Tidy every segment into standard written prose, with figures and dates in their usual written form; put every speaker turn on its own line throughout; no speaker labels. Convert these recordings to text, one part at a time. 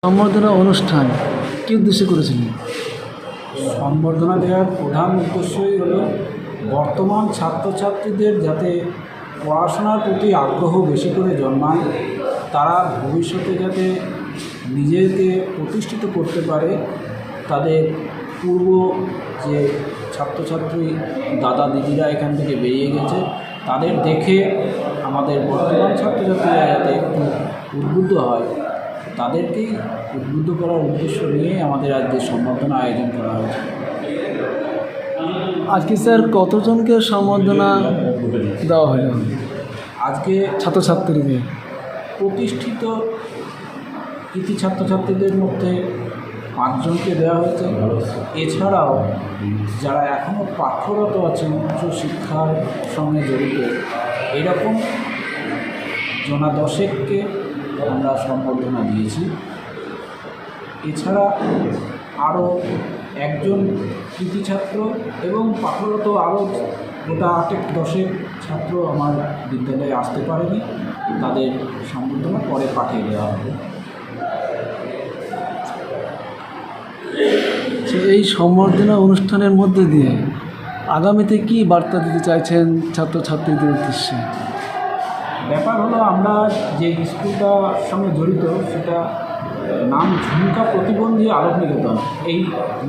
সম্বর্ধনা অনুষ্ঠান কী উদ্দেশ্যে করেছিলেন?
সম্বর্ধনা দেওয়ার প্রধান উদ্দেশ্যই হলো বর্তমান ছাত্রছাত্রীদের যাতে পড়াশোনার প্রতি আগ্রহ বেশি করে জন্মায়, তারা ভবিষ্যতে যাতে নিজেকে প্রতিষ্ঠিত করতে পারে। তাদের পূর্ব যে ছাত্রছাত্রী দাদা দিদিরা এখান থেকে বেরিয়ে গেছে, তাদের দেখে আমাদের বর্তমান ছাত্রছাত্রীরা যাতে একটু উদ্বুদ্ধ হয়, তাদেরকেই উদ্বুদ্ধ করার উদ্দেশ্য নিয়ে আমাদের আজকে সম্বর্ধনা আয়োজন করা হয়েছে।
আজকে স্যার কতজনকে সম্বর্ধনা দেওয়া হলো
আজকে
ছাত্রছাত্রীদের?
প্রতিষ্ঠিত কৃতি ছাত্রছাত্রীদের মধ্যে 5 জনকে দেওয়া হয়েছে। এছাড়াও যারা এখনও পাঠরত আছেন, উচ্চশিক্ষার সঙ্গে জড়িত, এরকম জনা 10কে আমরা সম্বর্ধনা দিয়েছি। এছাড়া আরও 1 জন কৃতি ছাত্র এবং পাঠরত আরও গোটা 8-10 ছাত্র আমার বিদ্যালয়ে আসতে পারেনি, তাদের সম্বর্ধনা পরে পাঠিয়ে দেওয়া হবে।
এই সম্বর্ধনা অনুষ্ঠানের মধ্যে দিয়ে আগামীতে কী বার্তা দিতে চাইছেন ছাত্রছাত্রীদের উদ্দেশ্যে?
ব্যাপার হলো, আমরা যে স্কুলটার সঙ্গে জড়িত সেটা নাম ঝুমকা প্রতিবন্ধী আলোক নিকেতন। এই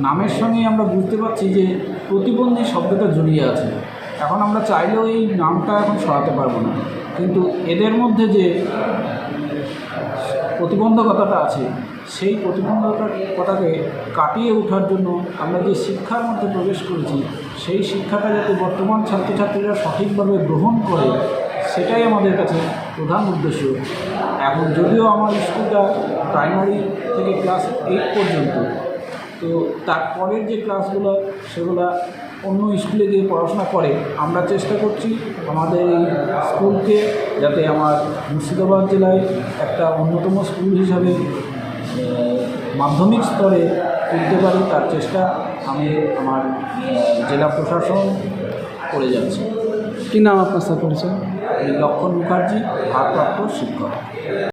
নামের সঙ্গেই আমরা বুঝতে পারছি যে প্রতিবন্ধী শব্দটা জড়িয়ে আছে। এখন আমরা চাইলেও এই নামটা এখন সরাতে পারবো না, কিন্তু এদের মধ্যে যে প্রতিবন্ধকতাটা আছে, সেই প্রতিবন্ধকতাকে কাটিয়ে ওঠার জন্য আমরা যে শিক্ষার মধ্যে প্রবেশ করেছি, সেই শিক্ষাটা যাতে বর্তমান ছাত্রছাত্রীরা সঠিকভাবে গ্রহণ করে, সেটাই আমাদের কাছে প্রধান উদ্দেশ্য। এখন যদিও আমার স্কুলটা প্রাইমারি থেকে ক্লাস 8 পর্যন্ত, তো তারপরের যে ক্লাসগুলো সেগুলো অন্য স্কুলে গিয়ে পড়াশোনা করে। আমরা চেষ্টা করছি আমাদের এই স্কুলকে যাতে আমার মুর্শিদাবাদ জেলায় একটা অন্যতম স্কুল হিসাবে মাধ্যমিক স্তরে তুলতে পারি, তার চেষ্টা আমি আমার জেলা প্রশাসন করে যাচ্ছি।
কী নাম আপনার স্যার পরিচয়?
লক্ষণ মুখার্জি, ভারপ্রাপ্ত শিক্ষক।